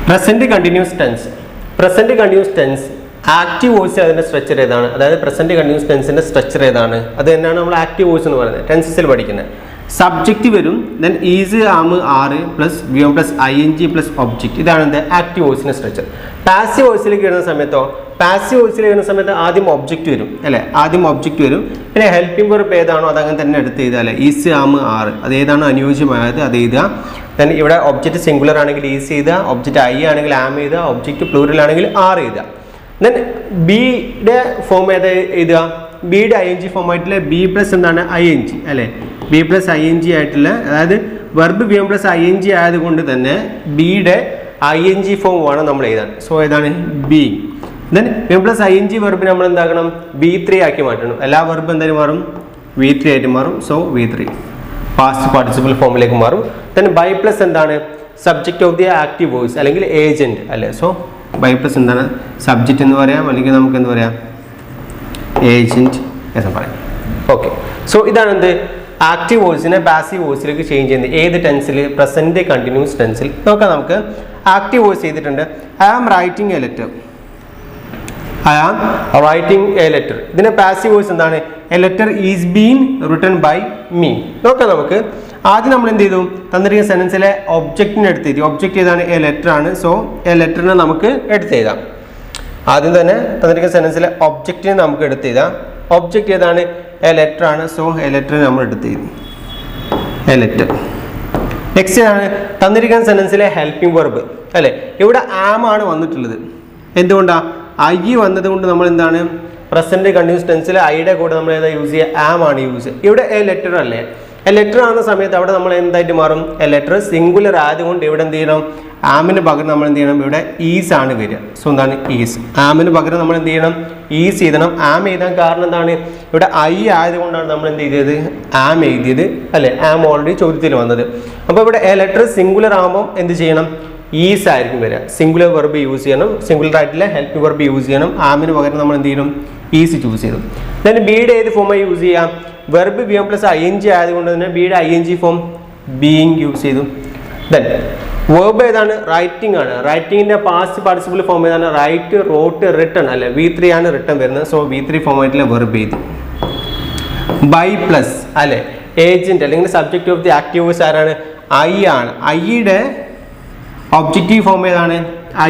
Present continuous tense active voice അതിന്റെ structure ഏതാണ്? അതായത് പ്രസന്റ് കണ്ടിന്യൂസ് ടെൻസിന്റെ സ്ട്രക്ചർ ഏതാണ്? അത് തന്നെയാണ് നമ്മൾ ആക്റ്റീവ് വോയിസ് എന്ന് പറയുന്നത്. ടെൻസസിൽ പഠിക്കുന്നത് സബ്ജക്റ്റ് വരും, then is am are plus V plus I N G plus object. ഇതാണ് എന്ത് ആക്റ്റീവ് വോയിസിന്റെ സ്ട്രക്ചർ. പാസീവ് വോയിസിലേക്ക് വരുന്ന സമയത്ത് ആദ്യം ഒബ്ജക്റ്റ് വരും അല്ലെ, ആദ്യം ഒബ്ജക്റ്റ് വരും. പിന്നെ ഹെൽപ്പിംഗ് വെർബ് ഏതാണോ അതങ്ങനെ തന്നെ എടുത്ത് എഴുതുക അല്ലെ. ഈസ് ആം ആർ അത് ഏതാണോ അനുയോജ്യമായത് അത് എഴുതുക. ദെൻ ഇവിടെ ഒബ്ജക്റ്റ് സിംഗുലർ ആണെങ്കിൽ ഈസ് എഴുതുക, ഒബ്ജക്റ്റ് ഐ ആണെങ്കിൽ ആം എഴുതുക, ഒബ്ജക്റ്റ് പ്ലൂറൽ ആണെങ്കിൽ ആർ എഴുതുക. ദെൻ ബിയുടെ ഫോം ഏതാ എഴുതുക? ബിയുടെ ഐ എൻ ജി ഫോം ആയിട്ടുള്ള ബി പ്ലസ് എന്താണ് ഐ എൻ ജി അല്ലെ, B plus I N G ആയിട്ടുള്ള, അതായത് verb B M plus I N G ആയതുകൊണ്ട് തന്നെ ബിയുടെ ഐ എൻ ജി ഫോം വേണം നമ്മൾ എഴുതാൻ. സോ ഏതാണ് B. Then B M plus I N G വെർബിന് നമ്മൾ എന്താക്കണം? V3 ആക്കി മാറ്റണം. എല്ലാ വെർബ് എന്തായാലും മാറും? V3 ആയിട്ട് മാറും. സോ V3 പാസ്റ്റ് പാർട്ടിസിപ്പൽ ഫോമിലേക്ക് മാറും. ദെൻ ബൈ പ്ലസ് എന്താണ്? Subject of the active voice അല്ലെങ്കിൽ ഏജന്റ് അല്ലെ. സോ ബൈ പ്ലസ് എന്താണ്? സബ്ജക്റ്റ് എന്ന് പറയാം, അല്ലെങ്കിൽ നമുക്ക് എന്ത് പറയാം? ഏജന്റ് എന്ന് പറയാം. ഓക്കെ, സോ ഇതാണ് എന്ത് ആക്റ്റീവ് വോയിസിനെ പാസീവ് വോയിസിലേക്ക് ചേഞ്ച് ചെയ്യുന്നത്. ഏത് ടെൻസിൽ? പ്രസന്റ് കണ്ടിന്യൂസ് ടെൻസിൽ. നോക്കാം നമുക്ക്. ആക്റ്റീവ് വോയിസ് ചെയ്തിട്ടുണ്ട്. I am writing a letter. ഇതിന്റെ പാസീവ് വോയിസ് എന്താണ്? A letter is been written by me. നോക്കാം നമുക്ക്. ആദ്യം നമ്മൾ എന്ത് ചെയ്തു? തന്നിരിക്കുന്ന സെന്റൻസിലെ ഒബ്ജക്റ്റിനെ എടുത്ത് എഴുതി. ഒബ്ജക്റ്റ് ഏതാണ്? എ ലെറ്റർ ആണ്. സോ എ ലെറ്ററിനെ നമുക്ക് എടുത്ത് എഴുതാം. ആദ്യം തന്നെ തന്നിരിക്കുന്ന സെന്റൻസിലെ ഒബ്ജക്റ്റിനെ നമുക്ക് എടുത്ത് എഴുതാം. ഒബ്ജക്റ്റ് ഏതാണ്? എ ലെറ്റർ ആണ്. സോ എ ലെറ്ററിനെ നമ്മൾ എടുത്ത് എഴുതി, എ ലെറ്റർ. നെക്സ്റ്റ് ആണ് തന്നിരിക്കുന്ന സെന്റൻസിലെ ഹെൽപ്പിംഗ് വെർബ് അല്ലെ. ഇവിടെ ആം ആണ് വന്നിട്ടുള്ളത്. എന്തുകൊണ്ടാണ്? ഐ വന്നത് കൊണ്ട് നമ്മൾ എന്താണ്? പ്രസന്റ് കണ്ടിന്യൂസ് ടെൻസിൽ ഐയുടെ കൂടെ നമ്മൾ ഏതാ യൂസ് ചെയ്യുക? ആം ആണ് യൂസ്. ഇവിടെ എ ലെറ്റർ അല്ലേ. എ ലെറ്റർ ആകുന്ന സമയത്ത് അവിടെ നമ്മൾ എന്തായിട്ട് മാറും? എ ലെറ്റർ സിംഗുലർ ആയതുകൊണ്ട് ഇവിടെ എന്ത് ചെയ്യണം? ആമിന് പകരം നമ്മൾ എന്ത് ചെയ്യണം? ഇവിടെ ഈസ് ആണ് വരിക. സോ എന്താണ്? ഈസ്. ആമിന് പകരം നമ്മൾ എന്ത് ചെയ്യണം? ഈസ് എഴുതണം. ആം എഴുതാൻ കാരണം എന്താണ്? ഇവിടെ ഐ ആയതുകൊണ്ടാണ് നമ്മൾ എന്ത് ചെയ്തത്? ആം എഴുതിയത് അല്ലെ. ആം ഓൾറെഡി ചോദ്യത്തിൽ വന്നത്. അപ്പോൾ ഇവിടെ എ ലെറ്റർ സിംഗുലർ ആകുമ്പോൾ എന്ത് ചെയ്യണം? ഈസ് ആയിരിക്കും വരിക. സിംഗുലർ വെർബ് യൂസ് ചെയ്യണം, സിംഗുലർ ആയിട്ടുള്ള ഹെൽപ്പ് വെർബ് യൂസ് ചെയ്യണം. ആമിന് പകരം നമ്മൾ എന്ത് ചെയ്യണം? ഈസ് ചൂസ് ചെയ്തു. ദെൻ ബിയുടെ ഏത് ഫോമായി യൂസ് ചെയ്യാം? Verb B M plus I N G ആയതുകൊണ്ട് തന്നെ ബിയുടെ I N G form being use ചെയ്തു. ദെൻ വെർബ് ഏതാണ്? റൈറ്റിംഗ് ആണ്. റൈറ്റിംഗിന്റെ പാസ്റ്റ് പാർട്ടിസിപ്പൽ ഫോം ഏതാണ്? റൈറ്റ്, റോട്ട്, റിട്ടൺ അല്ലെ. V3 ആണ് റിട്ടൺ വരുന്നത്. സോ V3 ഫോം ആയിട്ടുള്ള വെർബ് ചെയ്തു. ബൈ പ്ലസ് അല്ലെ ഏജന്റ് അല്ലെങ്കിൽ subject of the active voice ആരാണ്? ഐ ആണ്. ഐയുടെ ഒബ്ജക്റ്റീവ് ഫോം ഏതാണ്?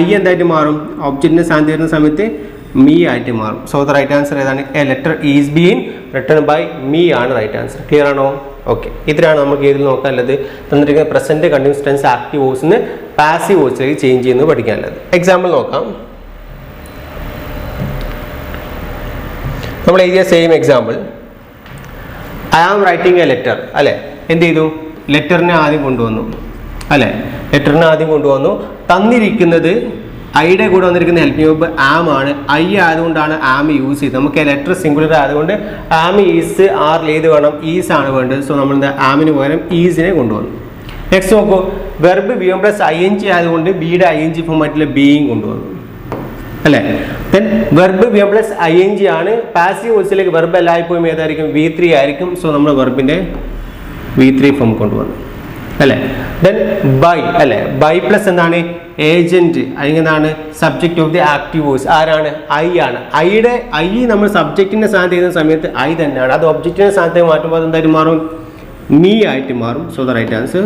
ഐ എന്തായിട്ട് മാറും? ഒബ്ജക്റ്റിന്റെ സ്ഥാനത്ത് വരുന്ന സമയത്ത് മീ ആയിട്ട് മാറും. സോ ദ റൈറ്റ് ആൻസർ ഏതാണ്? A letter is been written by me ആണ് റൈറ്റ് ആൻസർ. ക്ലിയർ ആണോ? ഓക്കെ, ഇതിലാണ് നമുക്ക് ഇതിൽ നോക്കാനുള്ളത്. തന്നിരിക്കുന്ന പ്രസന്റ് കണ്ടിന്യൂസ് ടെൻസ് ആക്റ്റീവ് വോയിസിന് പാസീവ് വോയിസിലേക്ക് ചേഞ്ച് ചെയ്യുന്നത് പഠിക്കാനുള്ളത്. എക്സാമ്പിൾ നോക്കാം. നമ്മൾ എഴുതിയ same example. I am writing a letter അല്ലെ. എന്ത് ചെയ്തു? ലെറ്ററിനെ ആദ്യം കൊണ്ടുവന്നു അല്ലെ. ലെറ്ററിനെ ആദ്യം കൊണ്ടുവന്നു. തന്നിരിക്കുന്നത് ഐയുടെ കൂടെ വന്നിരിക്കുന്ന ഹെൽപ്പിംഗ് വെർബ് ആം ആണ്. ഐ ആയതുകൊണ്ടാണ് ആം യൂസ് ചെയ്തത്. നമുക്ക് ലെറ്റർ സിംഗുലർ ആയതുകൊണ്ട് ആം ഈസ് ആറിൽ ഏത് വേണം? ഈസ് ആണ് വേണ്ടത്. സോ നമ്മൾ എന്താ? ആമിന് പകരം ഈസിനെ കൊണ്ടുവന്നു. നെക്സ്റ്റ് നോക്കൂ. Verb B M plus I N G ആയതുകൊണ്ട് ബിയുടെ ഐ എൻ ജി ഫോമായിട്ടുള്ള ബീയിങ് കൊണ്ടുവന്നു അല്ലെ. Then verb B M plus I N G ആണ്. പാസീവ് വോയിസിലേക്ക് വെർബ് എല്ലായ്പ്പോഴും ഏതായിരിക്കും? V3 ആയിരിക്കും. സോ നമ്മൾ വെർബിന്റെ V3 ഫോം കൊണ്ടുവന്നു അല്ലെ. ദെൻ ബൈ അല്ലെ. ബൈ പ്ലസ് എന്താണ്? ഏജന്റ്. അതിനെന്താണ്? Subject of the active voice ആരാണ്? ഐ ആണ്. ഐയുടെ ഐ നമ്മൾ സബ്ജക്റ്റിന്റെ സ്ഥാനത്ത് ചെയ്യുന്ന സമയത്ത് ഐ തന്നെയാണ്. അത് ഒബ്ജക്റ്റിന്റെ സ്ഥാനത്തേക്ക് മാറ്റുമ്പോൾ അത് എന്തായിട്ട് മാറും? മീ ആയിട്ട് മാറും. So the right answer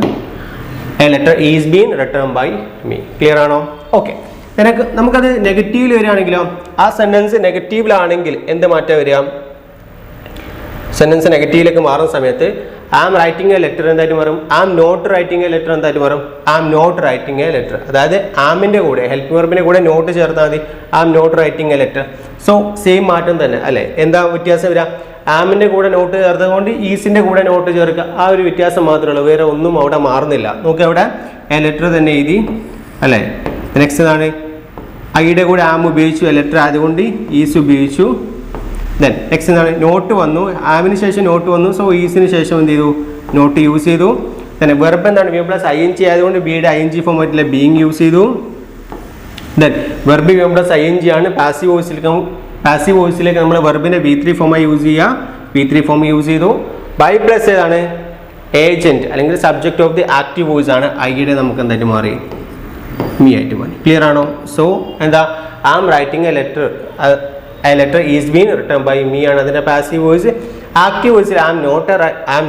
a letter is been written by me. Clear ആണോ? ഓക്കെ, നമുക്കത് നെഗറ്റീവിൽ വരികയാണെങ്കിലോ? ആ സെന്റൻസ് നെഗറ്റീവിലാണെങ്കിൽ എന്ത് മാറ്റം വരിക? സെന്റൻസ് നെഗറ്റീവിലേക്ക് മാറുന്ന സമയത്ത് ആം റൈറ്റിംഗ് എ ലെറ്റർ എന്തായിട്ട് മാറും? Am not writing a letter എന്തായിട്ട് മാറും? Am not writing a letter. അതായത് ആമിന്റെ കൂടെ ഹെൽപ്പ് വെർബിന്റെ കൂടെ നോട്ട് ചേർത്താൽ മതി. Am not writing a letter. So same മാറ്റം തന്നെ അല്ലെ. എന്താ വ്യത്യാസം വരിക? ആമിന്റെ കൂടെ നോട്ട് ചേർത്തുകൊണ്ട് ഈസിന്റെ കൂടെ നോട്ട് ചേർക്കുക. ആ ഒരു വ്യത്യാസം മാത്രമേ ഉള്ളൂ. വേറെ ഒന്നും അവിടെ മാറുന്നില്ല. നോക്കി അവിടെ എ ലെറ്റർ തന്നെ എഴുതി അല്ലെ. നെക്സ്റ്റ് എന്താണ്? ഐയുടെ കൂടെ ആം ഉപയോഗിച്ചു, എ ലെറ്റർ ആയതുകൊണ്ട് ഈസ് ഉപയോഗിച്ചു. ദെൻ നെക്സ്റ്റ് എന്താണ്? നോട്ട് വന്നു. ആമിന് ശേഷം നോട്ട് വന്നു. സോ ഈസിന് ശേഷം എന്ത് ചെയ്തു? നോട്ട് യൂസ് ചെയ്തു. തന്നെ വെർബ് എന്താണ്? B plus I N G ആയതുകൊണ്ട് ബിയുടെ ഐ എൻ ജി ഫോം ആയിട്ടുള്ള ബീയിങ് യൂസ് ചെയ്തു. Then verb B plus I N G ആണ്. പാസീവ് വോയിസിലേക്ക് നമ്മൾ വെർബിന്റെ V3 ഫോമായി യൂസ് ചെയ്യുക. V3 ഫോം യൂസ് ചെയ്തു. ബൈ പ്ലസ് ഏതാണ്? ഏജന്റ് അല്ലെങ്കിൽ subject of the active voice ആണ്. ഐയുടെ നമുക്ക് എന്തായിട്ട് മാറി? മീ ആയിട്ട് മാറി. ക്ലിയർ ആണോ? സോ എന്താ I am writing a letter is been written by me ആണ് അതിൻ്റെ പാസീവ് വോയിസ്. ആക്റ്റീവ് വോയിസിൽ I am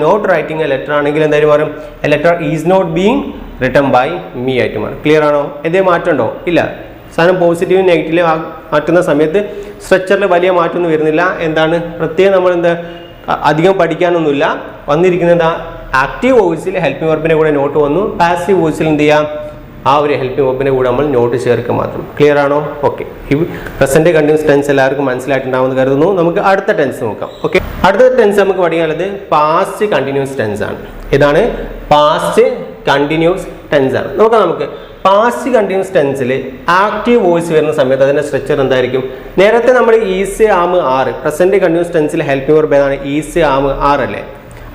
not writing a letter ആണെങ്കിൽ എന്തായാലും മാറും a letter is not being written by me ആയിട്ട് മാറും. ക്ലിയർ ആണോ? എന്തെങ്കിലും മാറ്റം ഉണ്ടോ? ഇല്ല. സാധനം പോസിറ്റീവ് നെഗറ്റീവ് മാറ്റുന്ന സമയത്ത് സ്ട്രക്ചറിൽ വലിയ മാറ്റമൊന്നും വരുന്നില്ല. എന്താണ് പ്രത്യേകം നമ്മൾ എന്താ അധികം പഠിക്കാനൊന്നുമില്ല. വന്നിരിക്കുന്നത് ആക്റ്റീവ് വോയിസിൽ ഹെൽപ്പിംഗ് വെർബിൻ്റെ കൂടെ നോട്ട് വന്നു. പാസീവ് വോയിസിൽ എന്ത് ചെയ്യാം ആ ഒരു ഹെൽപ്പിംഗ് വെർബിൻ്റെ കൂടെ നമ്മൾ നോട്ട് ചേർക്കുക മാത്രം. ക്ലിയർ ആണോ? ഓക്കെ. ഈ പ്രസന്റ് കണ്ടിന്യൂസ് ടെൻസ് എല്ലാവർക്കും മനസ്സിലായിട്ടുണ്ടാവുമെന്ന് കരുതുന്നു. നമുക്ക് അടുത്ത ടെൻസ് നോക്കാം. ഓക്കെ, അടുത്ത ടെൻസ് നമുക്ക് പഠിക്കാനുള്ളത് പാസ്റ്റ് കണ്ടിന്യൂസ് ടെൻസ് ആണ്. ഇതാണ് പാസ്റ്റ് കണ്ടിന്യൂസ് ടെൻസ് ആണ്. നമുക്ക് പാസ്റ്റ് കണ്ടിന്യൂസ് ടെൻസിൽ ആക്റ്റീവ് വോയിസ് വരുന്ന സമയത്ത് അതിൻ്റെ സ്ട്രക്ചർ എന്തായിരിക്കും? നേരത്തെ നമ്മൾ is am are, present continuous ടെൻസിൽ ഹെൽപ്പിംഗ് വെർബ് ഏതാണ്? ഈസ് ആം ആർ അല്ലേ?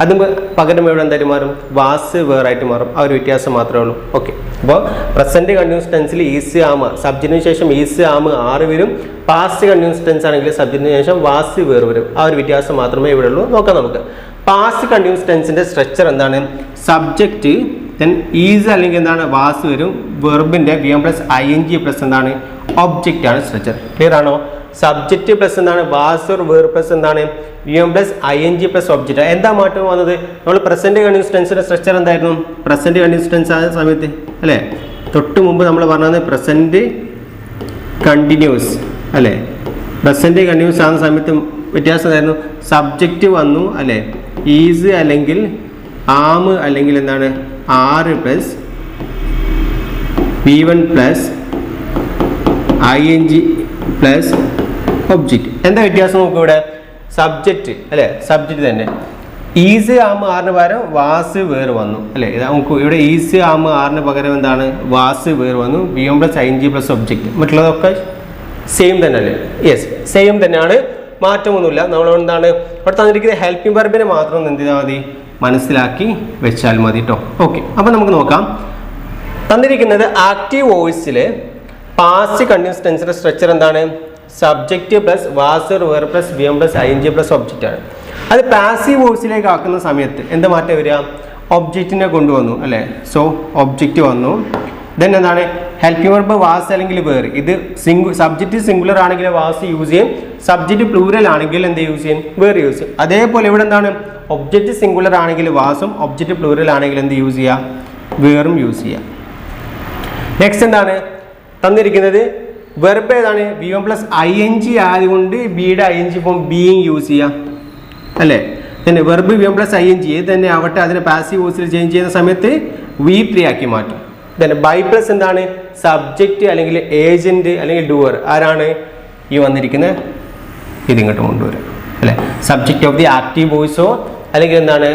അതിന് പകരം ഇവിടെ എന്തായാലും മാറും വാസ് വേറായിട്ട് മാറും. ആ ഒരു വ്യത്യാസം മാത്രമേ ഉള്ളൂ. ഓക്കെ, അപ്പോൾ പ്രസന്റ് കണ്ടിന്യൂസ് ടെൻസിൽ ഈസ് ആം സബ്ജക്റ്റിന് ശേഷം ഈസ് ആം ആറ് വരും. പാസ്റ്റ് കണ്ടിന്യൂസ് ടെൻസ് ആണെങ്കിൽ സബ്ജക്റ്റിന് ശേഷം വാസ് വേർ വരും. ആ ഒരു വ്യത്യാസം മാത്രമേ ഇവിടെ ഉള്ളൂ. നോക്കാം നമുക്ക്. പാസ്റ്റ് കണ്ടിന്യൂസ് ടെൻസിന്റെ സ്ട്രക്ചർ എന്താണ്? സബ്ജക്റ്റ് ദെൻ ഈസ് അല്ലെങ്കിൽ എന്താണ് വാസ് വരും. വെർബിന്റെ V M plus I N G plus എന്താണ് ഒബ്ജക്റ്റ് ആണ് സ്ട്രക്ചർ. ക്ലിയർ ആണോ? സബ്ജക്റ്റ് പ്ലസ് എന്താണ് വാസ് ഓർ വേർ പ്ലസ് എന്താണ് V M plus I N G plus object. എന്താ മാറ്റം വന്നത്? നമ്മൾ പ്രസന്റ് കണ്ടിന്യൂസ് ടെൻസിന്റെ സ്ട്രക്ചർ എന്തായിരുന്നു? പ്രസന്റ് കണ്ടിന്യൂസ് ടെൻസ് ആയ സമയത്ത് അല്ലേ, തൊട്ട് മുമ്പ് നമ്മൾ പറഞ്ഞത് പ്രസന്റ് കണ്ടിന്യൂസ് അല്ലേ, പ്രസന്റ് കണ്ടിന്യൂസ് ആകുന്ന സമയത്ത് വ്യത്യാസം എന്തായിരുന്നു? സബ്ജക്റ്റ് വന്നു അല്ലേ, ഈസ് അല്ലെങ്കിൽ ആം അല്ലെങ്കിൽ എന്താണ് are plus V one plus I N G plus object. എന്താ വ്യത്യാസം നോക്കൂ ഇവിടെ? സബ്ജക്റ്റ് അല്ലേ, സബ്ജക്റ്റ് തന്നെ ഈസ് ആം ആറിന് പകരം വാസ് വേർ വന്നു അല്ലേ. നമുക്ക് ഇവിടെ ഈസ് ആം ആറിന് പകരം എന്താണ് വാസ് വേർ വന്നു. V M plus I N G plus object. മറ്റുള്ളതൊക്കെ സെയിം തന്നെ അല്ലേ? യെസ്, സെയിം തന്നെയാണ്, മാറ്റമൊന്നുമില്ല. നമ്മൾ എന്താണ് ഇവിടെ തന്നിരിക്കുന്ന ഹെൽപ്പിംഗ് വെർബിനെ മാത്രം എന്ത് ചെയ്താൽ മതി? മനസ്സിലാക്കി വെച്ചാൽ മതി കേട്ടോ. ഓക്കെ, അപ്പം നമുക്ക് നോക്കാം. തന്നിരിക്കുന്നത് ആക്റ്റീവ് വോയിസിൽ പാസ്റ്റ് കണ്ടിന്യൂസ് ടെൻസിന്റെ സ്ട്രക്ചർ എന്താണ്? Subject plus was were plus V M plus I N G plus object ആണ്. അത് പാസീവ് വോയിസിലേക്ക് ആക്കുന്ന സമയത്ത് എന്താ മാറ്റം വരിക? ഒബ്ജക്റ്റിനെ കൊണ്ടുവന്നു അല്ലേ. സോ ഒബ്ജക്റ്റ് വന്നു. ദെൻ എന്താണ് ഹെൽപ്പിംഗ് വെർബ് വാസ് അല്ലെങ്കിൽ വേർ. ഇത് സബ്ജക്റ്റ് സിംഗുലർ ആണെങ്കിൽ വാസ് യൂസ് ചെയ്യും, സബ്ജക്റ്റ് പ്ലൂറൽ ആണെങ്കിൽ എന്ത് യൂസ് ചെയ്യും? വേർ യൂസ് ചെയ്യും. അതേപോലെ ഇവിടെ എന്താണ് ഒബ്ജക്റ്റ് സിംഗുലർ ആണെങ്കിൽ വാസും ഒബ്ജക്റ്റ് പ്ലൂറൽ ആണെങ്കിൽ എന്ത് യൂസ് ചെയ്യാം? വേറും യൂസ് ചെയ്യാം. നെക്സ്റ്റ് എന്താണ് തന്നിരിക്കുന്നത്? വെർബ് ഏതാണ്? V M plus I N G ആയതുകൊണ്ട് ബിയുടെ I N G form being use ചെയ്യാം അല്ലേ. തന്നെ verb V M plus I N G ഏത് തന്നെ ആവട്ടെ അതിനെ പാസീവ് വോയിസിൽ ചേഞ്ച് ചെയ്യുന്ന സമയത്ത് വി ത്രീ ആക്കി മാറ്റും. തന്നെ ബൈ പ്ലസ് എന്താണ്? സബ്ജക്റ്റ് അല്ലെങ്കിൽ ഏജന്റ് അല്ലെങ്കിൽ ഡൂവർ. ആരാണ് ഈ വന്നിരിക്കുന്നത്? ഇതിങ്ങോട്ട് കൊണ്ടുവരും അല്ലേ. സബ്ജക്റ്റ് ഓഫ് ദി ആക്റ്റീവ് വോയിസോ അല്ലെങ്കിൽ എന്താണ്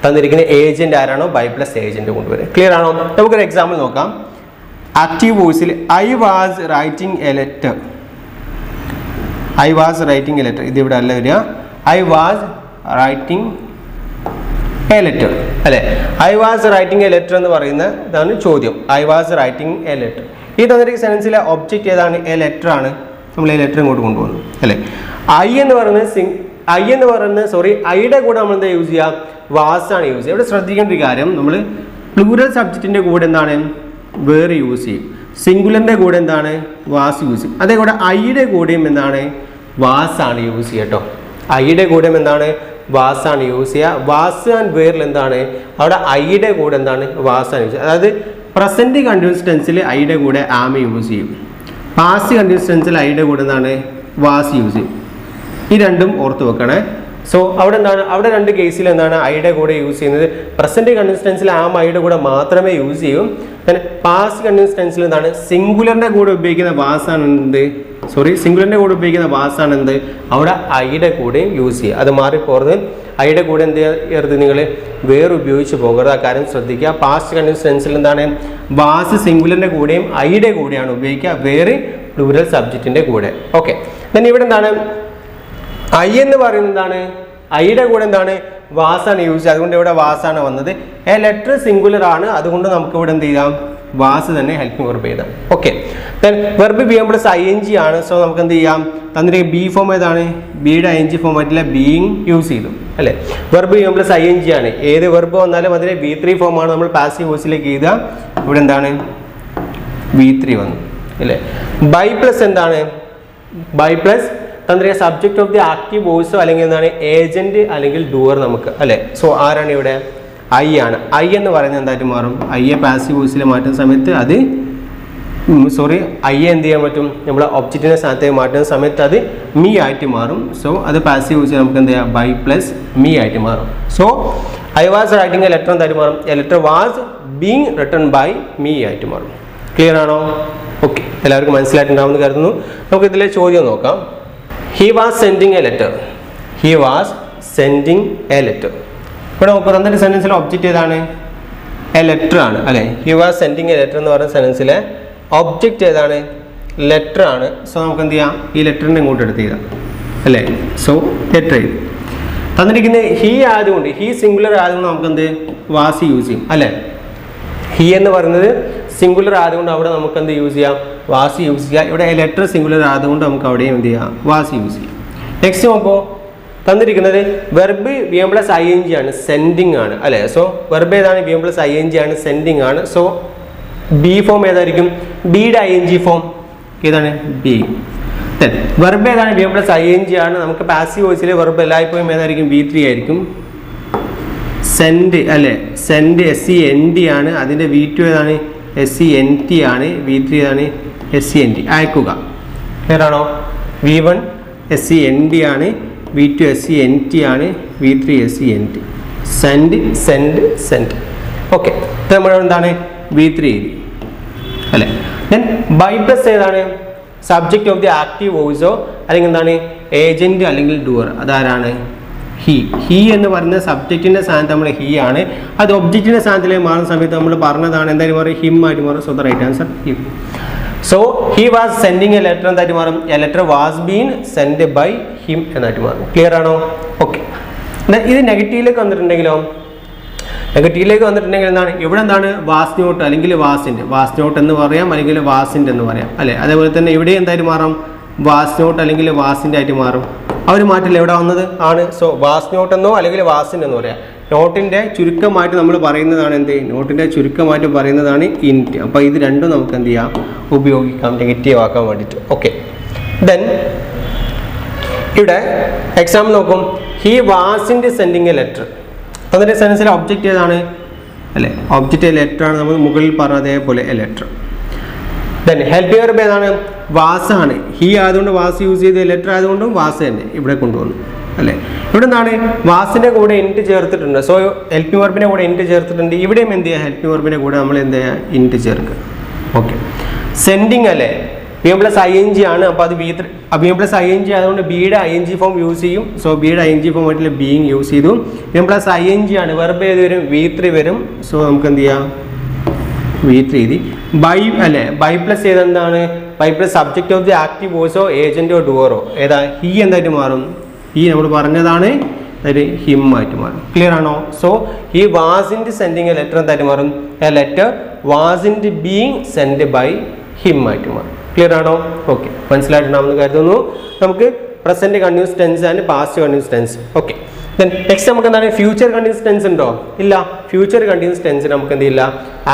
തന്നിരിക്കുന്ന ഏജന്റ് ആരാണോ ബൈ പ്ലസ് ഏജന്റ് കൊണ്ടുവരും. ക്ലിയർ ആണോ? നമുക്കൊരു എക്സാമ്പിൾ നോക്കാം. ആക്റ്റീവ് വോയിസിൽ I was writing a letter. I was writing a letter. ഇതിവിടെ അല്ല വരിക. I was writing a letter അല്ലേ. I was writing a letter എന്ന് പറയുന്ന ഇതാണ് ചോദ്യം. I was writing a letter. ഈ തന്നിരിക്കുന്ന സെൻസിലെ ഒബ്ജക്റ്റ് ഏതാണ്? എ ലെറ്റർ ആണ്. നമ്മൾ എ ലെറ്റർ ഇങ്ങോട്ട് കൊണ്ടുവന്നു അല്ലേ. ഐ എന്ന് പറയുന്നത് ഐയുടെ കൂടെ നമ്മൾ എന്താ യൂസ് ചെയ്യുക? വാസ് ആണ് യൂസ് ചെയ്യുക. ഇവിടെ ശ്രദ്ധിക്കേണ്ട ഒരു കാര്യം, നമ്മൾ പ്ലൂറൽ സബ്ജക്റ്റിന്റെ കൂടെ എന്താണ് വേർ യൂസ് ചെയ്യും, സിംഗുലറിന്റെ കൂടെ എന്താണ് വാസ് യൂസ് ചെയ്യും. അതേകൂടെ ഐയുടെ കൂടെയും എന്താണ് വാസ് ആണ് യൂസ് ചെയ്യുക കേട്ടോ. ഐയുടെ കൂടെയും എന്താണ് വാസ് ആണ് യൂസ് ചെയ്യുക. വാസ് ആൻഡ് വേറിൽ എന്താണ് അവിടെ ഐയുടെ കൂടെ എന്താണ് വാസ് ആണ് യൂസ് ചെയ്യുക. അതായത് പ്രസന്റ് കണ്ടിന്യൂസ് ടെൻസിൽ ഐയുടെ കൂടെ ആം യൂസ് ചെയ്യും, പാസ്റ്റ് കണ്ടിന്യൂസ് ടെൻസിൽ ഐയുടെ കൂടെ എന്താണ് വാസ് യൂസ് ചെയ്യും. ഈ രണ്ടും ഓർത്ത് വെക്കണേ. സോ അവിടെ എന്താണ് അവിടെ രണ്ട് കേസിൽ എന്താണ് ഐയുടെ കൂടെ യൂസ് ചെയ്യുന്നത്? പ്രസന്റ് കണ്ടിന്യൂസ് ടെൻസിൽ ആം ഐയുടെ കൂടെ മാത്രമേ യൂസ് ചെയ്യൂ. പിന്നെ പാസ്റ്റ് കണ്ടിന്യൂസ് ടെൻസിൽ എന്താണ് സിംഗുലറിന്റെ കൂടെ ഉപയോഗിക്കുന്ന വാസാണ് എന്ത്? സിംഗുലറിന്റെ കൂടെ ഉപയോഗിക്കുന്ന വാസാണ് എന്ത്? അവിടെ ഐയുടെ കൂടെയും യൂസ് ചെയ്യുക. അത് മാറിപ്പോകരുത്. ഐയുടെ കൂടെ എന്ത് ചെയ്യരുത്? നിങ്ങൾ വേറെ ഉപയോഗിച്ച് പോകരുത്. ആ കാര്യം ശ്രദ്ധിക്കുക. പാസ്റ്റ് കണ്ടിന്യൂസ് ടെൻസിൽ എന്താണ് വാസ് സിംഗുലറിന്റെ കൂടെയും ഐയുടെ കൂടെയാണ് ഉപയോഗിക്കുക, വേറെ പ്ലൂറൽ സബ്ജക്റ്റിന്റെ കൂടെ. ഓക്കെ, then ഇവിടെ എന്താണ് ഐ എന്ന് പറയുന്നത് എന്താണ് ഐയുടെ കൂടെ എന്താണ് വാസാണ് യൂസ് ചെയ്യുക. അതുകൊണ്ട് ഇവിടെ വാസാണ് വന്നത്. എ ലെറ്റർ സിംഗുലർ ആണ്, അതുകൊണ്ട് നമുക്ക് ഇവിടെ എന്ത് ചെയ്യാം? വാസ് തന്നെ ഹെൽപ്പിംഗ് വെർബ് ചെയ്താം. Okay, then verb B M plus I N G ആണ്. സോ നമുക്ക് എന്ത് ചെയ്യാം? തന്നിട്ട് ബി ഫോം ഏതാണ്? ബിയുടെ ഐ എൻ ജി ഫോം ആയിട്ടില്ല ബീയിങ് യൂസ് ചെയ്തു അല്ലേ. Verb B M plus I N G ആണ്. ഏത് വെർബ് വന്നാലും അതിന് ബി3 ഫോമാണ് നമ്മൾ പാസീവ് വോയിസിലേക്ക് എഴുതുക. ഇവിടെ എന്താണ് V3 വന്നു അല്ലേ. ബൈ പ്ലസ് എന്താണ്? ബൈ പ്ലസ് തന്നിരിക്കുക സബ്ജക്റ്റ് ഓഫ് ദി ആക്റ്റീവ് വോയിസോ അല്ലെങ്കിൽ എന്താണ് ഏജന്റ് അല്ലെങ്കിൽ ഡൂവർ നമുക്ക് അല്ലേ. സോ ആരാണ് ഇവിടെ? ഐ ആണ്. ഐ എന്ന് പറയുന്നത് എന്തായിട്ട് മാറും? ഐയെ പാസീവ് വോയിസിൽ മാറ്റുന്ന സമയത്ത് അത് ഐയെ എന്ത് ചെയ്യാൻ പറ്റും? നമ്മൾ ഒബ്ജക്റ്റിനെ സ്ഥാനത്തേക്ക് മാറ്റുന്ന സമയത്ത് അത് മീ ആയിട്ട് മാറും. സോ അത് പാസീവ് വോയിസിൽ നമുക്ക് എന്ത് ചെയ്യാം? ബൈ പ്ലസ് മീ ആയിട്ട് മാറും. So I was writing a letter എന്തായിട്ട് മാറും? A letter was being written by me ആയിട്ട് മാറും. ക്ലിയർ ആണോ? ഓക്കെ, എല്ലാവർക്കും മനസ്സിലായിട്ടുണ്ടാവുമെന്ന് കരുതുന്നു. നമുക്ക് ഇതിലെ ചോദ്യം നോക്കാം. He was sending a letter. He was sending a letter. ഇവിടെ നമുക്ക് തന്നിട്ട് സെൻറ്റൻസിലെ ഒബ്ജക്റ്റ് ഏതാണ്? എ ലെറ്റർ ആണ് അല്ലേ. He was sending a letter എന്ന് പറയുന്ന സെൻറ്റൻസിലെ ഒബ്ജക്റ്റ് ഏതാണ്? ലെറ്റർ ആണ്. സോ നമുക്ക് എന്ത് ചെയ്യാം? ഈ ലെറ്ററിനെ ഇങ്ങോട്ട് എടുത്ത് ചെയ്താൽ അല്ലേ. സോ ലെറ്റർ എഴുതി തന്നിരിക്കുന്നത് ഹി ആയതുകൊണ്ട്, ഹി സിംഗുലർ ആയതുകൊണ്ട് നമുക്ക് എന്ത് വാസ് യൂസ് ചെയ്യും അല്ലേ. ഹി എന്ന് പറയുന്നത് സിംഗുലർ ആയതുകൊണ്ട് അവിടെ നമുക്ക് എന്ത് യൂസ് ചെയ്യാം? വാസ് യൂസ് ചെയ്യാം. ഇവിടെ ലെറ്റർ സിംഗുലർ ആയതുകൊണ്ട് നമുക്ക് അവിടെയും എന്ത് ചെയ്യാം? വാസ് യൂസ് ചെയ്യാം. നെക്സ്റ്റ് നോക്കുമ്പോൾ തന്നിരിക്കുന്നത് verb V M plus I N G ആണ്, സെൻഡിങ് ആണ് അല്ലേ. സോ വെർബ് ഏതാണ്? V M plus I N G ആണ്, സെൻഡിങ് ആണ്. സോ ബി ഫോം ഏതായിരിക്കും? ബിയുടെ ഐ എൻ ജി ഫോം ഏതാണ്? ബി. വെർബ് ഏതാണ്? V M plus I N G ആണ്. നമുക്ക് പാസീവ് വോയിസിൽ വെർബ് എല്ലായ്പ്പോഴും ഏതായിരിക്കും? V3 ആയിരിക്കും. സെൻഡ് അല്ലേ. സെൻഡ് SEND ആണ്. അതിൻ്റെ V2 ഏതാണ്? SENT ആണ്. V3 ഏതാണ്? SENT. അയക്കുക. ക്ലിയർ ആണോ? V1 SEND ആണ്. V2 SENT ആണ്. V3 SENT. Send send send. Okay, ഇത് നമ്മൾ എന്താണ്? V3 അല്ലേ. ദെൻ ബൈ പ്ലസ് ഏതാണ്? സബ്ജക്റ്റ് ഓഫ് ദി ആക്റ്റീവ് വോയിസോ അല്ലെങ്കിൽ എന്താണ് ഏജന്റ് അല്ലെങ്കിൽ ഡൂവർ. അതാരാണ്? ഹി. ഹി എന്ന് പറയുന്ന സബ്ജക്റ്റിന്റെ സ്ഥാനത്ത് നമ്മൾ ഹി ആണ്. അത് ഒബ്ജക്റ്റിന്റെ സ്ഥാനത്തിലേക്ക് മാറുന്ന സമയത്ത് നമ്മൾ പറഞ്ഞതാണ് എന്തായാലും മാറും? ഹിം ആയിട്ട് മാറും. So the right answer him. So he was sending a letter എന്തായിട്ട് മാറും? A letter was been send by him എന്നായിട്ട് മാറും. ക്ലിയർ ആണോ? ഓക്കെ. ഇത് നെഗറ്റീവിലേക്ക് വന്നിട്ടുണ്ടെങ്കിലോ? നെഗറ്റീവിലേക്ക് വന്നിട്ടുണ്ടെങ്കിൽ എന്താണ്? ഇവിടെ എന്താണ്? വാസ് നോട്ട് അല്ലെങ്കിൽ വാസിൻ്റെ. വാസ് നോട്ട് എന്ന് പറയാം അല്ലെങ്കിൽ വാസിൻ്റെ എന്ന് പറയാം അല്ലേ. അതേപോലെ തന്നെ ഇവിടെ എന്തായിട്ട് മാറും? വാസ് നോട്ട് അല്ലെങ്കിൽ വാസിൻ്റെ ആയിട്ട് മാറും. ആ ഒരു മാറ്റില്ല എവിടെ വന്നത് ആണ്. സോ വാസ് നോട്ട് എന്നോ അല്ലെങ്കിൽ വാസിൻ്റെ എന്ന് പറയാം. നോട്ടിൻ്റെ ചുരുക്കമായിട്ട് നമ്മൾ പറയുന്നതാണ് എന്ത്? നോട്ടിൻ്റെ ചുരുക്കമായിട്ട് പറയുന്നതാണ് ഇൻറ്റ്. അപ്പോൾ ഇത് രണ്ടും നമുക്ക് എന്ത് ചെയ്യാം? ഉപയോഗിക്കാം നെഗറ്റീവ് ആക്കാൻ വേണ്ടിയിട്ട്. ഓക്കെ. ദെൻ ഇവിടെ എക്സാമ്പിൾ നോക്കും. ഹി വാസിൻ്റെ സെൻഡിങ് എ ലെറ്റർ. തന്നിട്ട് സെൻറ്റൻസിലെ ഒബ്ജക്റ്റ് ഏതാണ് അല്ലേ? ഒബ്ജക്റ്റ് ലെറ്റർ ആണ്. നമ്മൾ മുകളിൽ പറഞ്ഞ അതേപോലെ A letter. Then help verb ഏതാണ്? വാസ് ആണ്. ഹി ആയതുകൊണ്ട് വാസ് യൂസ് ചെയ്ത്, ലെറ്റർ ആയതുകൊണ്ടും വാസ് തന്നെ ഇവിടെ കൊണ്ടുവന്നു അല്ലേ. ഇവിടെ എന്താണ്? വാസിൻ്റെ കൂടെ ഇൻറ്റ് ചേർത്തിട്ടുണ്ട്. സോ ഹെൽപ്പിംഗ് വെർബിൻ്റെ കൂടെ ഇൻറ്റ് ചേർത്തിട്ടുണ്ട്. ഇവിടെയും എന്ത് ചെയ്യുക? ഹെൽപ്പിംഗ് വെർബിൻ്റെ കൂടെ നമ്മൾ എന്ത് ചെയ്യുക? ഇൻറ്റ് ചേർക്കുക. ഓക്കെ. സെൻഡിങ് അല്ലേ. V M plus I N G ആണ്. അപ്പോൾ അത് V3. V M plus I N G ആയതുകൊണ്ട് ബിയുടെ I N G form use ചെയ്യും. സോ ബിയുടെ ഐ എൻ ജി ഫോം ആയിട്ടുള്ള ബീങ് യൂസ് ചെയ്തു. V M plus I N G ആണ്. വെർബ് ഏത് വരും? V3 വരും. സോ നമുക്ക് എന്ത് ചെയ്യാം? V3 എഴുതി. ബൈ അല്ലേ. ബൈ പ്ലസ് ഏതെന്താണ്? By plus subject of the active വോയിസോ ഏജന്റോ ഡുവറോ ഏതാ? ഹി എന്തായിട്ട് മാറും? ഈ നമ്മൾ പറഞ്ഞതാണ് ഒരു ഹിം ആയിട്ട് മാറും. ക്ലിയർ ആണോ? സോ ഈ വാസിൻ്റെ സെൻഡിങ് എ ലെറ്റർ എന്തായിട്ട് മാറും? എ ലെറ്റർ വാസിൻ്റെ ബീങ് സെൻഡ് ബൈ ഹിം ആയിട്ട് മാറും. ക്ലിയർ ആണോ? ഓക്കെ, മനസ്സിലായിട്ടുണ്ടാവുമെന്ന് കരുതുന്നു. നമുക്ക് present continuous tense and past continuous tense. Okay. Then next നമുക്ക് എന്താണ്? ഫ്യൂച്ചർ കണ്ടിന്യൂസ് ടെൻസ് ഉണ്ടോ? ഇല്ല. ഫ്യൂച്ചർ കണ്ടിന്യൂസ് ടെൻസ് നമുക്ക് എന്ത് ചെയ്യില്ല?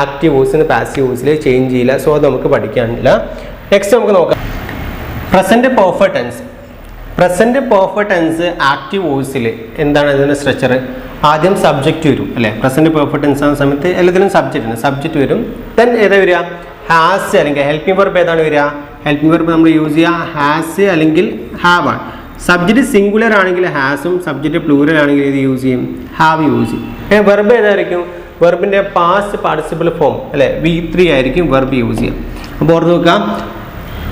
ആക്റ്റീവ് വോയിസിന് പാസീവ് വോയിസിൽ ചേഞ്ച് ചെയ്യില്ല. സോ അത് നമുക്ക് പഠിക്കാനില്ല. നെക്സ്റ്റ് നമുക്ക് നോക്കാം present perfect tense. Present perfect tense active വോയിസിൽ എന്താണ് ഇതിൻ്റെ സ്ട്രക്ചർ? ആദ്യം സബ്ജക്റ്റ് വരും അല്ലേ. പ്രസന്റ് പെർഫെക്റ്റ് ടെൻസ് ആകുന്ന സമയത്ത് എല്ലാത്തിലും സബ്ജക്റ്റ് വരും. ദെൻ ഏതാ വരിക? ഹാസ് അല്ലെങ്കിൽ ഹെൽപ്പിംഗ് വെർബ് ഏതാണ് വരിക? ഹെൽപ്പിംഗ് വെർബ് നമ്മൾ യൂസ് ചെയ്യുക ഹാസ് അല്ലെങ്കിൽ ഹാവ് ആണ്. സബ്ജക്റ്റ് സിംഗുലർ ആണെങ്കിൽ ഹാസും, സബ്ജക്റ്റ് പ്ലൂറൽ ആണെങ്കിൽ ഇത് യൂസ് ചെയ്യും? ഹാവ് യൂസ് ചെയ്യും. വെർബ് ഏതായിരിക്കും? വെർബിൻ്റെ പാസ്റ്റ് പാർട്ടിസിപ്പിൾ ഫോം അല്ലേ V3 ആയിരിക്കും വെർബ് യൂസ് ചെയ്യാം. അപ്പോൾ ഓർത്ത് നോക്കാം.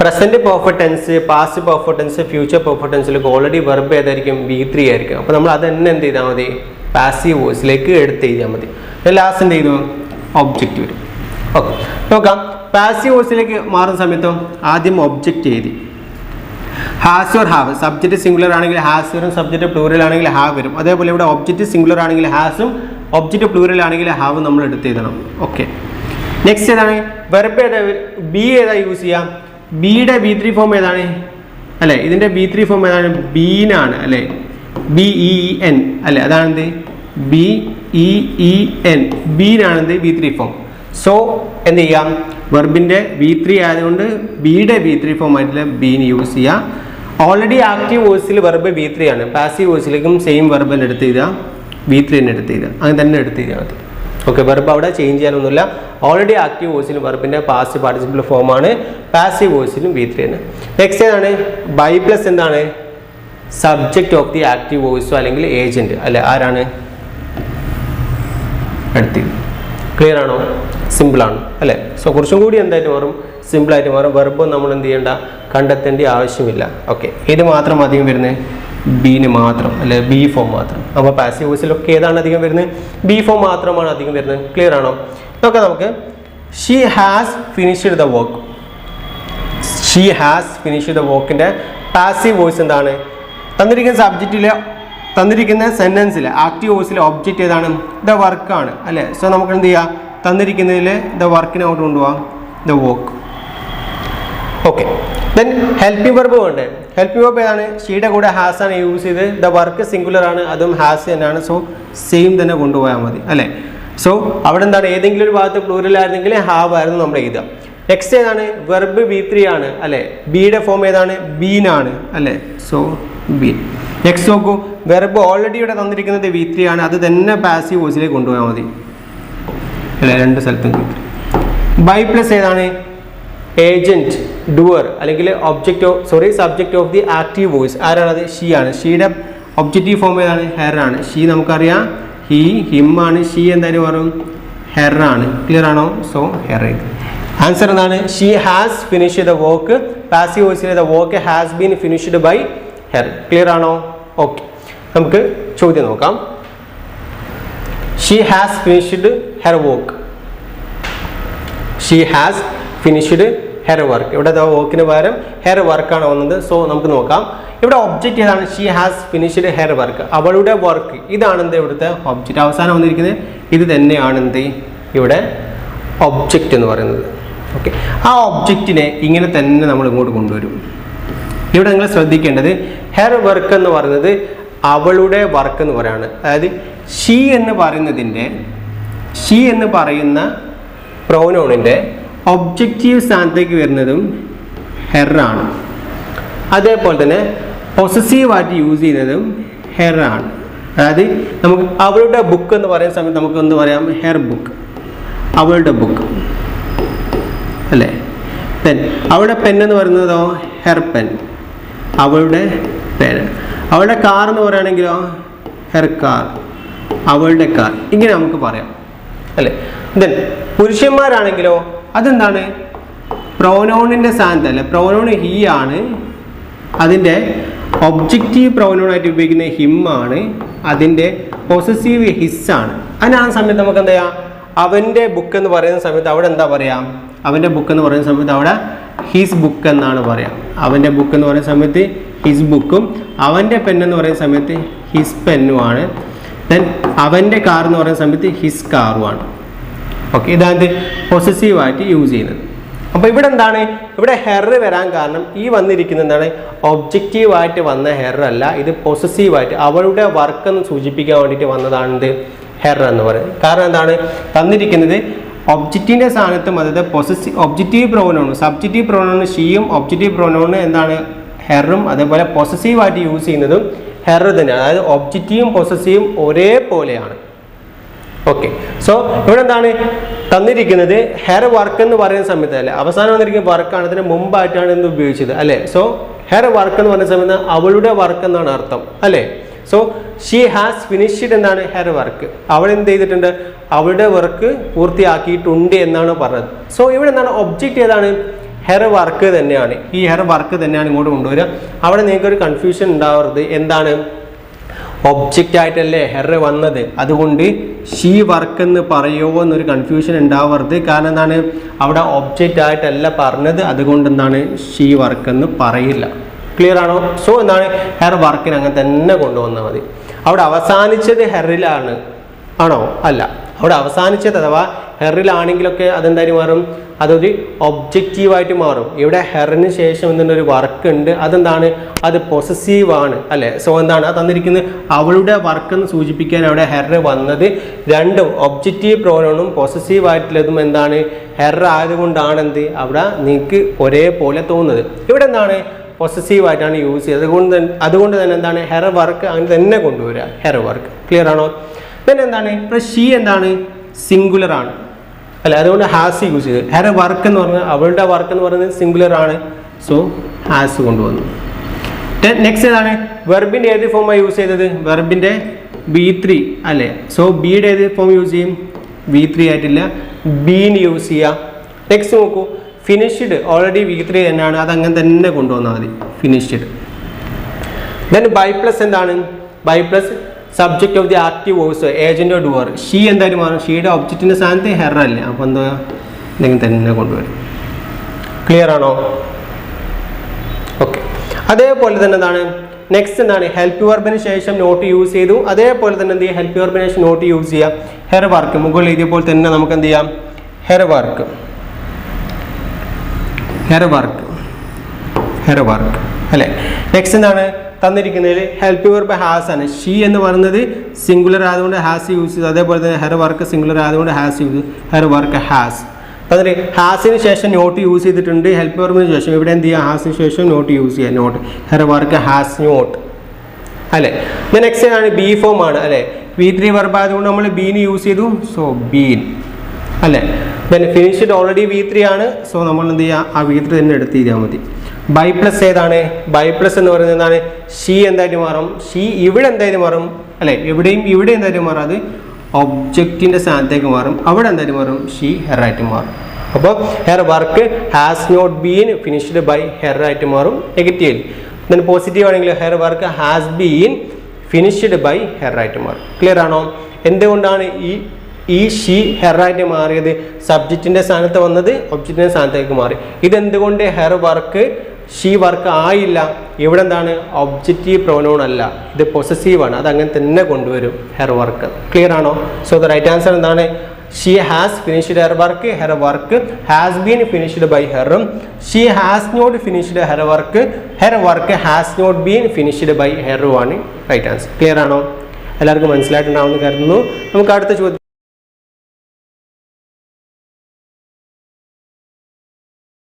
Present perfect tense, past perfect tense, future perfect ടെൻസിലേക്ക് ഓൾറെഡി വെർബ് ഏതായിരിക്കും? V3 ആയിരിക്കും. അപ്പോൾ നമ്മൾ അത് തന്നെ എന്ത് ചെയ്താൽ മതി? പാസീവ് വോയിസിലേക്ക് എടുത്ത് എഴുതിയാൽ മതി. ലാസ്റ്റ് എന്ത് ചെയ്തു? ഒബ്ജക്റ്റ് വരും. ഓക്കെ, നോക്കാം. പാസീവ് വോയിസിലേക്ക് മാറുന്ന സമയത്തും ആദ്യം ഒബ്ജക്റ്റ് എഴുതി. Has or have. Subject singular ആണെങ്കിൽ ഹാസ് വരും, സബ്ജക്റ്റ് പ്ലൂറൽ ആണെങ്കിൽ ഹാവ് വരും. അതേപോലെ ഇവിടെ ഒബ്ജക്റ്റ് സിംഗുലർ ആണെങ്കിൽ ഹാസും, ഒബ്ജക്റ്റ് പ്ലൂറൽ ആണെങ്കിൽ ഹാവ് നമ്മൾ എടുത്ത് എഴുതണം. ഓക്കെ. നെക്സ്റ്റ് ഏതാണ്? വെർബ് ഏതാ? ബി ഏതാ യൂസ് ചെയ്യാം? ബിയുടെ V3 ഫോം ഏതാണ് അല്ലേ? ഇതിൻ്റെ V3 ഫോം ഏതാണ്? ബീനാണ് അല്ലേ. BEEN അല്ലേ. അതാണെന്ത്? BEEN. ബീനാണെന്ത്? V3 form. സോ എന്ത് ചെയ്യാം? വെർബിൻ്റെ V3 ആയതുകൊണ്ട് ബിയുടെ V3 ഫോം ആയിട്ടുള്ള ബീന് യൂസ് ചെയ്യുക. ഓൾറെഡി ആക്റ്റീവ് വോയിസിൽ വെർബ് V3 ആണ്. പാസീവ് വോയിസിലേക്കും സെയിം വെർബ് തന്നെ എടുത്ത് തരിക, V3 തന്നെ എടുത്ത് തരിക, അങ്ങനെ തന്നെ എടുത്ത് തരിക മതി. ഓക്കെ, വെർബ് അവിടെ ചേഞ്ച് ചെയ്യാനൊന്നുമില്ല. ഓൾറെഡി ആക്റ്റീവ് വോയിസിലും വെർബിൻ്റെ പാസ്റ്റ് പാർട്ടിസിപ്പിൾ ഫോമാണ്, പാസീവ് വോയിസിലും V3 ആണ്. നെക്സ്റ്റ് ഏതാണ്? ബൈ പ്ലസ് എന്താണ്? സബ്ജക്റ്റ് ഓഫ് ദി ആക്റ്റീവ് വോയിസോ അല്ലെങ്കിൽ ഏജന്റ് അല്ലെ, ആരാണ് എടുത്തത്? ക്ലിയർ ആണോ? സിമ്പിളാണ് അല്ലേ? സോ കുറച്ചും കൂടി എന്തായിട്ട് മാറും? സിമ്പിളായിട്ട് മാറും. വെർബ് നമ്മൾ എന്ത് ചെയ്യേണ്ട, കണ്ടെത്തേണ്ട ആവശ്യമില്ല. ഓക്കെ, ഇത് മാത്രം അധികം വരുന്നത് ബീന് മാത്രം അല്ലെ, ബി ഫോം മാത്രം. അപ്പോൾ പാസീവ് വോയിസിലൊക്കെ ഏതാണ് അധികം വരുന്നത്? ബി ഫോം മാത്രമാണ് അധികം വരുന്നത്. ക്ലിയർ ആണോ? നോക്കാം നമുക്ക്. She has finished the work. She has finished the വർക്കിൻ്റെ പാസീവ് വോയിസ് എന്താണ്? തന്നിരിക്കുന്ന സബ്ജക്റ്റിലെ തന്നിരിക്കുന്ന സെന്റൻസിലെ ആക്റ്റീവ് വോയിസിലെ ഒബ്ജക്റ്റ് ഏതാണ്? ദ വർക്കാണ് അല്ലേ? സോ നമുക്ക് എന്ത് ചെയ്യാം, തന്നിരിക്കുന്നതിൽ ദ വർക്കിനെ അങ്ങോട്ട് കൊണ്ടുപോകാം, the work. Okay, then helping verb വേണ്ടേ? ഹെൽപ്പിംഗ് വെർബ് ഏതാണ്? ഷീയുടെ കൂടെ ഹാസ് ആണ് യൂസ് ചെയ്ത്. ദ വർക്ക് സിംഗുലർ ആണ്, അതും ഹാസ് തന്നെയാണ്. സോ സെയിം തന്നെ കൊണ്ടുപോയാൽ മതി അല്ലേ? സോ അവിടെ എന്താണ്, ഏതെങ്കിലും ഒരു ഭാഗത്ത് പ്ലൂറൽ ആയിരുന്നെങ്കിൽ ഹാവ് ആയിരുന്നു നമ്മൾ എഴുതാം. നെക്സ്റ്റ് ഏതാണ്? വെർബ് V3 ആണ് അല്ലേ? ബിയുടെ ഫോം ഏതാണ്? ബീനാണ് അല്ലേ? So been. നെക്സ്റ്റ് നോക്കൂ, വെർബ് ഓൾറെഡി ഇവിടെ തന്നിരിക്കുന്നത് V3 ആണ്, അത് തന്നെ പാസീവ് വോയിസിലേക്ക് കൊണ്ടുപോയാൽ മതി അല്ലേ? രണ്ട് സ്ഥലത്തും ബൈ പ്ലസ് ഏതാണ്? ഏജന്റ്, ഡുവർ അല്ലെങ്കിൽ subject of the active voice. ആരാണത്? ഷീ ആണ്. ഷീയുടെ ഒബ്ജക്റ്റീവ് ഫോം ഏതാണ്? ഹെർ ആണ്. ഷീ നമുക്കറിയാം ഹി, ഹിം ആണ്. ഷീ എന്തായാലും പറയും ഹെർ ആണ്. ക്ലിയർ ആണോ? So her. ആൻസർ എന്താണ്? She has finished the work. Passive വോയിസിലെ the work has been finished by her. Clear ആണോ? ഓക്കെ, നമുക്ക് ചോദ്യം നോക്കാം. She has finished her work. She has finished her work. ഇവിടെ വർക്കിന് പകരം ഹെർ വർക്കാണ് വന്നത്. സോ നമുക്ക് നോക്കാം. ഇവിടെ ഒബ്ജക്റ്റ് ഏതാണ്? She has finished her work, അവളുടെ വർക്ക്. ഇതാണ് എന്ത് ഇവിടുത്തെ ഒബ്ജക്റ്റ്. അവസാനം വന്നിരിക്കുന്നത് ഇത് തന്നെയാണ് എന്ത് ഇവിടെ ഒബ്ജക്റ്റ് എന്ന് പറയുന്നത്. ഓക്കെ, ആ ഒബ്ജക്റ്റിനെ ഇങ്ങനെ തന്നെ നമ്മൾ ഇങ്ങോട്ട് കൊണ്ടുവരും. ഇവിടെ നിങ്ങൾ ശ്രദ്ധിക്കേണ്ടത് ഹെർ വർക്ക് എന്ന് പറയുന്നത് അവളുടെ വർക്ക് എന്ന് പറയാണ്. അതായത് ഷീ എന്ന് പറയുന്ന പ്രൊനൗണിൻ്റെ ഒബ്ജക്റ്റീവ് സ്ഥാനത്തേക്ക് വരുന്നതും ഹെർ ആണ്. അതേപോലെ തന്നെ പൊസസീവായിട്ട് യൂസ് ചെയ്യുന്നതും ഹെർ ആണ്. അതായത് നമുക്ക് അവളുടെ ബുക്ക് എന്ന് പറയുന്ന സമയത്ത് നമുക്ക് എന്ത് പറയാം? ഹെർ ബുക്ക്, അവളുടെ ബുക്ക് അല്ലേ? പെൻ, അവളുടെ പെൻ എന്ന് പറയുന്നതോ ഹെർ പെൻ, അവളുടെ പെൻ. അവളുടെ കാർ എന്ന് പറയുകയാണെങ്കിലോ ഹെർ കാർ, അവളുടെ കാർ. ഇങ്ങനെ നമുക്ക് പറയാം അല്ലേ? ദെൻ പുരുഷന്മാരാണെങ്കിലോ അതെന്താണ്? പ്രൊനൗണിൻ്റെ സ്ഥാനത്തല്ല, പ്രൊനൗൺ ഹി ആണ്, അതിൻ്റെ ഒബ്ജക്റ്റീവ് പ്രൊനൗണായിട്ട് ഉപയോഗിക്കുന്ന ഹിം ആണ്, അതിൻ്റെ പൊസസീവ് ഹിസ് ആണ്. അതിനാണ് സമയത്ത് നമുക്ക് എന്താ ചെയ്യാം? അവൻ്റെ ബുക്ക് എന്ന് പറയുന്ന സമയത്ത് അവിടെ എന്താ പറയാം? അവൻ്റെ ബുക്ക് എന്ന് പറയുന്ന സമയത്ത് അവിടെ ഹിസ് ബുക്ക് എന്നാണ് പറയാം. അവൻ്റെ ബുക്ക് എന്ന് പറയുന്ന സമയത്ത് ഹിസ് ബുക്കും, അവൻ്റെ പെൻ എന്ന് പറയുന്ന സമയത്ത് ഹിസ് പെന്നുമാണ്. ദെൻ അവൻ്റെ കാർ എന്ന് പറയുന്ന സമയത്ത് ഹിസ് കാറുമാണ്. ഓക്കെ, ഇതാണ് പൊസസീവായിട്ട് യൂസ് ചെയ്യുന്നത്. അപ്പോൾ ഇവിടെ എന്താണ്? ഇവിടെ ഹെർ വരാൻ കാരണം ഈ വന്നിരിക്കുന്നത് എന്താണ്? ഒബ്ജക്റ്റീവായിട്ട് വന്ന ഹെർ അല്ല, ഇത് പൊസസീവായിട്ട് അവളുടെ വർക്ക് എന്ന് സൂചിപ്പിക്കാൻ വേണ്ടിയിട്ട് വന്നതാണ് ഹെർ എന്ന് പറയുന്നത്. കാരണം എന്താണ്? തന്നിരിക്കുന്നത് ഒബ്ജക്റ്റിൻ്റെ സ്ഥാനത്തും അതായത് ഒബ്ജക്റ്റീവ് പ്രൊനൗൺ, സബ്ജക്റ്റീവ് പ്രൊനൗൺ ഷീയും ഒബ്ജക്റ്റീവ് പ്രൊനൗൺ എന്താണ്? ഹെറും. അതേപോലെ പൊസസീവായിട്ട് യൂസ് ചെയ്യുന്നതും ഹെർ തന്നെയാണ്. അതായത് ഒബ്ജക്റ്റീവും പൊസസീവും ഒരേപോലെയാണ്. ഓക്കെ, സോ ഇവിടെ എന്താണ് തന്നിരിക്കുന്നത്? ഹെർ വർക്ക് എന്ന് പറയുന്ന സമയത്ത് അല്ലേ, അവസാനം വന്നിരിക്കുന്ന വർക്കാണ്, അതിന് മുമ്പായിട്ടാണ് എന്ത് ഉപയോഗിച്ചത് അല്ലേ? സോ ഹെർ വർക്ക് എന്ന് പറയുന്ന സമയത്ത് അവളുടെ വർക്ക് എന്നാണ് അർത്ഥം അല്ലേ? സോ ഷീ ഹാസ് ഫിനിഷ്ഡ് എന്താണ്? Her work. അവൾ എന്ത് ചെയ്തിട്ടുണ്ട്? അവളുടെ വർക്ക് പൂർത്തിയാക്കിയിട്ടുണ്ട് എന്നാണ് പറഞ്ഞത്. സോ ഇവിടെ എന്താണ്? ഒബ്ജക്റ്റ് ഏതാണ്? ഹെർ വർക്ക് തന്നെയാണ്. ഈ ഹെർ വർക്ക് തന്നെയാണ് ഇങ്ങോട്ട് കൊണ്ടുവരിക. അവിടെ നിങ്ങൾക്കൊരു കൺഫ്യൂഷൻ ഉണ്ടാവരുത്. എന്താണ്? ഒബ്ജക്റ്റ് ആയിട്ടല്ലേ ഹെർ വന്നത്, അതുകൊണ്ട് ഷീ വർക്ക് എന്ന് പറയുമോ എന്നൊരു കൺഫ്യൂഷൻ ഉണ്ടാവരുത്. കാരണം എന്താണ്? അവിടെ ഒബ്ജക്റ്റ് ആയിട്ടല്ല പറഞ്ഞത്, അതുകൊണ്ട് എന്താണ്? ഷീ വർക്ക് എന്ന് പറയില്ല. ക്ലിയർ ആണോ? സോ എന്താണ്? ഹെർ വർക്കിന് അങ്ങനെ തന്നെ കൊണ്ടുവന്നാൽ മതി. അവിടെ അവസാനിച്ചത് ഹെറിലാണ് ആണോ? അല്ല, അവിടെ അവസാനിച്ചത് അഥവാ ഹെറിലാണെങ്കിലൊക്കെ അതെന്തായാലും മാറും, അതൊരു ഒബ്ജക്റ്റീവായിട്ട് മാറും. ഇവിടെ ഹെറിന് ശേഷം എന്തുണ്ട്, ഒരു വർക്ക് ഉണ്ട്, അതെന്താണ്, അത് പൊസസീവ് ആണ് അല്ലേ. സോ എന്താണ് ആ തന്നിരിക്കുന്നത്, അവളുടെ വർക്ക് എന്ന് സൂചിപ്പിക്കാൻ അവിടെ ഹെർ വന്നത് രണ്ടും ഒബ്ജക്റ്റീവ് പ്രോനൗണും പൊസസീവ് ആയിട്ടുള്ളതും എന്താണ്, ഹെർ ആയതുകൊണ്ടാണ് എന്ത് അവിടെ നിങ്ങൾക്ക് ഒരേപോലെ തോന്നുന്നത്. ഇവിടെ എന്താണ് പൊസസീവ് ആയിട്ടാണ് യൂസ് ചെയ്തത്. അതുകൊണ്ട് തന്നെ എന്താണ് ഹെർ വർക്ക് അങ്ങനെ തന്നെ കൊണ്ടുവരിക, ഹെർ വർക്ക്. ക്ലിയർ ആണോ? പിന്നെ എന്താണ് ഇപ്പോൾ ഷീ എന്താണ് സിംഗുലർ ആണ് അല്ലെ, അതുകൊണ്ട് ഹാസ് യൂസ് ചെയ്ത്. ഹെർ വർക്ക് എന്ന് പറഞ്ഞാൽ അവളുടെ വർക്ക് എന്ന് പറയുന്നത് സിംഗുലർ ആണ്, സോ ഹാസ് കൊണ്ടുവന്നു. നെക്സ്റ്റ് ഏതാണ്, വെർബിൻ്റെ ഏത് ഫോമാണ് യൂസ് ചെയ്തത്, വെർബിൻ്റെ V3 അല്ലേ. സോ ബിയുടെ ഏത് ഫോം യൂസ് ചെയ്യും, V3 ആയിട്ടില്ല, ബീന് യൂസ് ചെയ്യുക. നെക്സ്റ്റ് നോക്കൂ, ഫിനിഷ്ഡ് ഓൾറെഡി V3 തന്നെയാണ്, അതങ്ങനെ തന്നെ കൊണ്ടുവന്നാൽ മതി, ഫിനിഷ്ഡ്. ദെൻ ബൈ പ്ലസ് എന്താണ്, by plus subject of the active voice agent of doer. She എന്തായാലും മാറും, ഷീയുടെ ഒബ്ജക്റ്റിൻ്റെ സ്ഥാനത്ത് ഹെർ അല്ലേ, അപ്പോൾ എന്താ എന്തെങ്കിലും തന്നെ കൊണ്ടുവരും. ക്ലിയർ ആണോ? ഓക്കെ. അതേപോലെ തന്നെ എന്താണ് നെക്സ്റ്റ് എന്താണ്, ഹെൽപ്പ് വെർബിന് ശേഷം നോട്ട് യൂസ് ചെയ്തു. അതേപോലെ തന്നെ എന്ത് ചെയ്യുക, ഹെൽപ്പ് വെർബിന് ശേഷം നോട്ട് യൂസ് ചെയ്യാം. ഹെർ വർക്ക് മുകളിൽ ഇതേപോലെ തന്നെ നമുക്ക് എന്ത് ചെയ്യാം, her work, her work, her work അല്ലേ. നെക്സ്റ്റ് എന്താണ് തന്നിരിക്കുന്നതിൽ ഹെൽപ്പ് വെർബ് ഹാസ് ആണ്. ഷീ എന്ന് പറയുന്നത് സിംഗുലർ ആയതുകൊണ്ട് ഹാസ് യൂസ് ചെയ്തു. അതേപോലെ തന്നെ ഹെർ വർക്ക് സിംഗുലർ ആയതുകൊണ്ട് has use, her work has. അതിൽ ഹാസിന് ശേഷം നോട്ട് യൂസ് ചെയ്തിട്ടുണ്ട്, ഹെൽപ്പ് വെർബിന് ശേഷം ഇവിടെ എന്ത് ചെയ്യുക, ഹാസിന് ശേഷം നോട്ട് യൂസ് ചെയ്യുക, not, her work has not അല്ലേ. നെക്സ്റ്റ് ആണ് ബി ഫോം ആണ് അല്ലേ, V3 വെർബ് ആയതുകൊണ്ട് നമ്മൾ ബീന് യൂസ് ചെയ്തു, സോ ബീൻ അല്ലേ. പിന്നെ ഫിനിഷ്ഡ് ഓൾറെഡി V3 ആണ്, സോ നമ്മൾ എന്ത് ചെയ്യുക, ആ V3 തന്നെ എടുത്ത് ചെയ്താൽ മതി. ബൈ പ്ലസ് ഏതാണ്, ബൈ പ്ലസ് എന്ന് പറയുന്നത് എന്താണ്, ഷീ എന്തായിട്ട് മാറും, ഷീ ഇവിടെ എന്തായിട്ട് മാറും അല്ലേ, എവിടെയും ഇവിടെ എന്തായിട്ട് മാറും, അത് ഒബ്ജക്റ്റിൻ്റെ സ്ഥാനത്തേക്ക് മാറും, അവിടെ എന്തായിട്ട് മാറും, ഷീ ഹെർ ആയിട്ട് മാറും. അപ്പോൾ her work has not been finished by her ആയിട്ട് മാറും നെഗറ്റീവ്. ദെൻ പോസിറ്റീവ് ആണെങ്കിൽ her work has been finished by her ആയിട്ട് മാറും. ക്ലിയർ ആണോ? എന്തുകൊണ്ടാണ് ഈ ഷീ ഹെർ ആയിട്ട് മാറിയത്, സബ്ജക്റ്റിൻ്റെ സ്ഥാനത്ത് വന്നത് ഒബ്ജക്റ്റിൻ്റെ സ്ഥാനത്തേക്ക് മാറി. ഇതെന്തുകൊണ്ട് ഹെർ വർക്ക് ഷീ വർക്ക് ആയില്ല, ഇവിടെ എന്താണ് ഒബ്ജക്റ്റീവ് പ്രോനൗൺ അല്ല, ഇത് പൊസസീവ് ആണ്, അത് അങ്ങനെ തന്നെ കൊണ്ടുവരും ഹെർ വർക്ക്. ക്ലിയർ ആണോ? സോ ദ റൈറ്റ് ആൻസർ എന്താണ്, she has finished her work has been finished by ഹെറും, she has not finished her work has not been finished by ഹെറും ആണ് റൈറ്റ് ആൻസർ. ക്ലിയർ ആണോ? എല്ലാവർക്കും മനസ്സിലായിട്ടുണ്ടാവുമെന്ന് കരുതുന്നു. നമുക്ക് അടുത്ത ചോദ്യം